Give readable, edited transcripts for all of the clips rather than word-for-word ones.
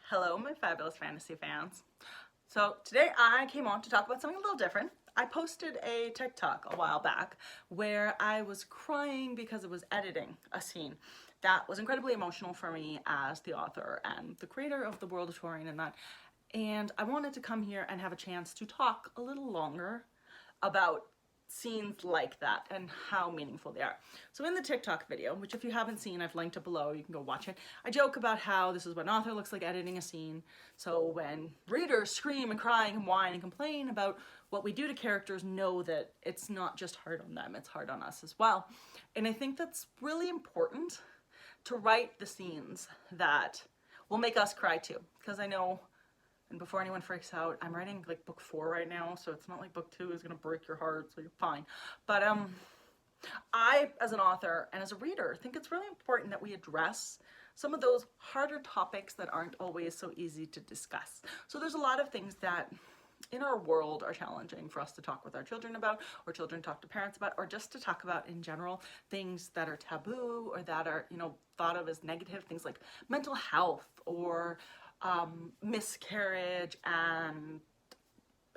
Hello, my fabulous fantasy fans. So today I came on to talk about something a little different. I posted a TikTok a while back where I was crying because it was editing a scene that was incredibly emotional for me as the author and the creator of the world of Taurian and that. And I wanted to come here and have a chance to talk a little longer about scenes like that and how meaningful they are. So in the TikTok video, which if you haven't seen, I've linked it below, you can go watch it. I joke about how this is what an author looks like editing a scene. So when readers scream and cry and whine and complain about what we do to characters, know that it's not just hard on them, it's hard on us as well. And I think that's really important to write the scenes that will make us cry too. Because I know, and before anyone freaks out, I'm writing like book 4 right now, so it's not like book 2 is gonna break your heart, so you're fine. But I, as an author and as a reader, think it's really important that we address some of those harder topics that aren't always so easy to discuss. So there's a lot of things that in our world are challenging for us to talk with our children about, or children talk to parents about, or just to talk about in general, things that are taboo or that are, thought of as negative, things like mental health or miscarriage and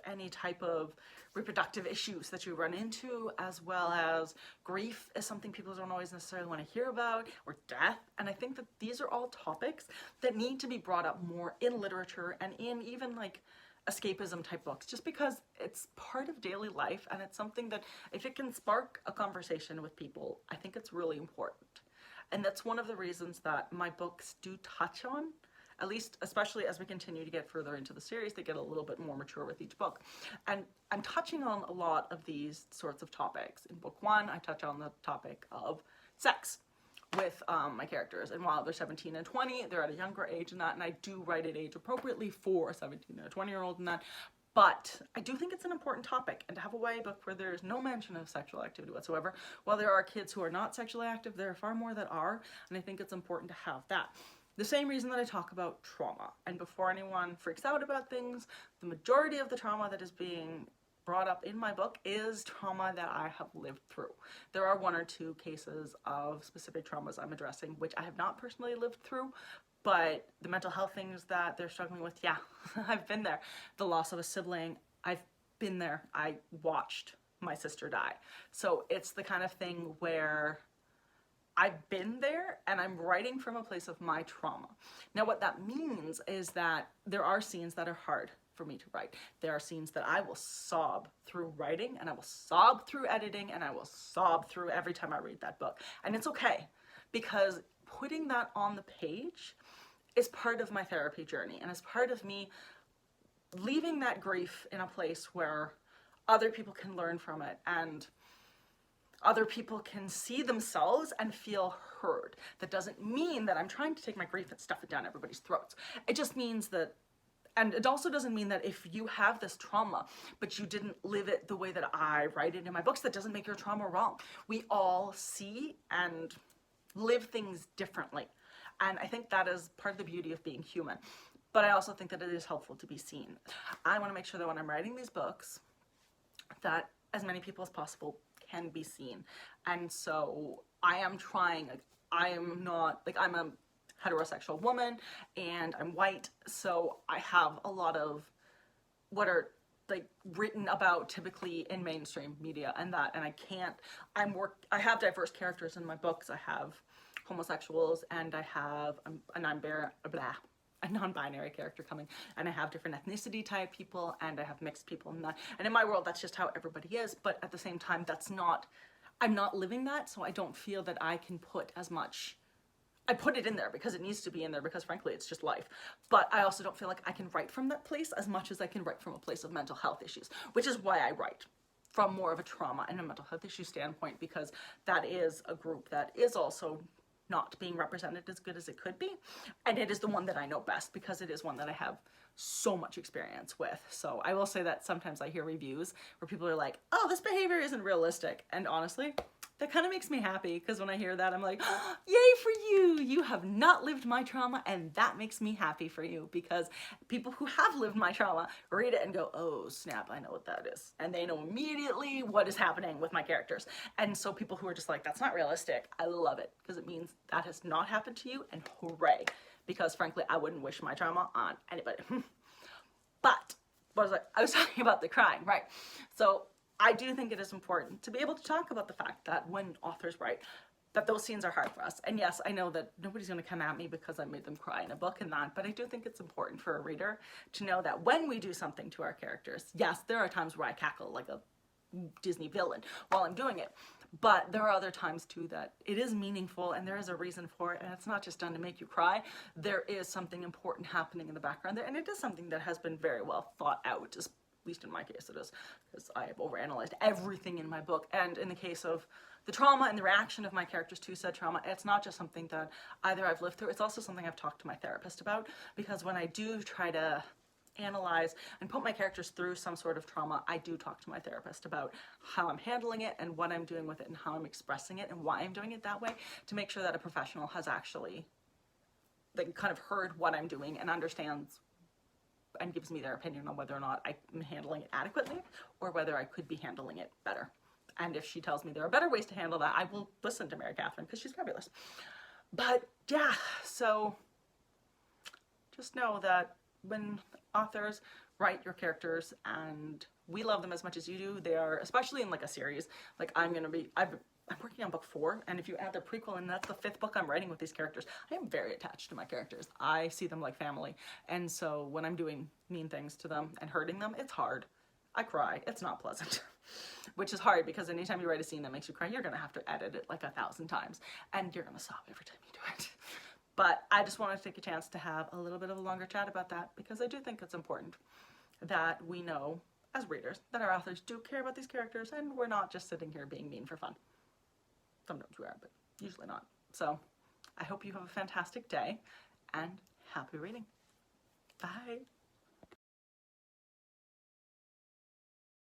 any type of reproductive issues that you run into, as well as grief is something people don't always necessarily want to hear about, or death. And I think that these are all topics that need to be brought up more in literature and in even like escapism type books, just because it's part of daily life and it's something that if it can spark a conversation with people, I think it's really important. And that's one of the reasons that my books do touch on, at least especially as we continue to get further into the series, they get a little bit more mature with each book. And I'm touching on a lot of these sorts of topics. In book 1, I touch on the topic of sex with my characters, and while they're 17 and 20, they're at a younger age than that, and I do write it age appropriately for a 17 and a 20-year-old in that. But I do think it's an important topic, and to have a YA book where there's no mention of sexual activity whatsoever, while there are kids who are not sexually active, there are far more that are, and I think it's important to have that. The same reason that I talk about trauma, and before anyone freaks out about things, the majority of the trauma that is being brought up in my book is trauma that I have lived through. There are 1 or 2 cases of specific traumas I'm addressing, which I have not personally lived through, but the mental health things that they're struggling with, yeah, I've been there. The loss of a sibling, I've been there. I watched my sister die. So it's the kind of thing where I've been there and I'm writing from a place of my trauma. Now what that means is that there are scenes that are hard for me to write. There are scenes that I will sob through writing, and I will sob through editing, and I will sob through every time I read that book. And it's okay, because putting that on the page is part of my therapy journey, and is part of me leaving that grief in a place where other people can learn from it, and other people can see themselves and feel heard. That doesn't mean that I'm trying to take my grief and stuff it down everybody's throats. It just means that, and it also doesn't mean that if you have this trauma, but you didn't live it the way that I write it in my books, that doesn't make your trauma wrong. We all see and live things differently. And I think that is part of the beauty of being human. But I also think that it is helpful to be seen. I want to make sure that when I'm writing these books, that as many people as possible can be seen. And so I am trying, like, I am not, like, I'm a heterosexual woman and I'm white, so I have a lot of what are like written about typically in mainstream media and that, and I have diverse characters in my books. I have homosexuals, and I have a non-binary character coming, and I have different ethnicity type people, and I have mixed people in that. And in my world, that's just how everybody is, but at the same time, I'm not living that, so I don't feel that I can put as much. I put it in there because it needs to be in there, because frankly, it's just life. But I also don't feel like I can write from that place as much as I can write from a place of mental health issues, which is why I write from more of a trauma and a mental health issue standpoint, because that is a group that is also not being represented as good as it could be. And it is the one that I know best, because it is one that I have so much experience with. So I will say that sometimes I hear reviews where people are like, oh, this behavior isn't realistic. And honestly, that kind of makes me happy, because when I hear that, I'm like, oh, yay for you! You have not lived my trauma, and that makes me happy for you, because people who have lived my trauma read it and go, oh snap, I know what that is. And they know immediately what is happening with my characters. And so people who are just like, that's not realistic, I love it, because it means that has not happened to you, and hooray. because frankly, I wouldn't wish my trauma on anybody. But what was I was talking about the crying, right? So I do think it is important to be able to talk about the fact that when authors write, that those scenes are hard for us. And yes, I know that nobody's going to come at me because I made them cry in a book and that, but I do think it's important for a reader to know that when we do something to our characters, yes, there are times where I cackle like a Disney villain while I'm doing it, but there are other times too that it is meaningful and there is a reason for it, and it's not just done to make you cry. There is something important happening in the background there, and it is something that has been very well thought out, at least in my case it is, because I have overanalyzed everything in my book. And in the case of the trauma and the reaction of my characters to said trauma, it's not just something that either I've lived through, it's also something I've talked to my therapist about, because when I do try to analyze and put my characters through some sort of trauma, I do talk to my therapist about how I'm handling it and what I'm doing with it and how I'm expressing it and why I'm doing it that way, to make sure that a professional has actually like kind of heard what I'm doing and understands and gives me their opinion on whether or not I'm handling it adequately or whether I could be handling it better. And if she tells me there are better ways to handle that, I will listen to Mary Catherine because she's fabulous. But yeah, so just know that when authors write your characters, and we love them as much as you do, they are, especially in like a series, like I'm working on book 4, and if you add the prequel, and that's the 5th book I'm writing with these characters, I am very attached to my characters. I see them like family, and so when I'm doing mean things to them and hurting them, it's hard. I cry. It's not pleasant. Which is hard because anytime you write a scene that makes you cry, you're going to have to edit it like 1,000 times, and you're going to sob every time you do it. But I just wanted to take a chance to have a little bit of a longer chat about that, because I do think it's important that we know as readers that our authors do care about these characters, and we're not just sitting here being mean for fun. Sometimes we are, but usually not. So I hope you have a fantastic day and happy reading. Bye.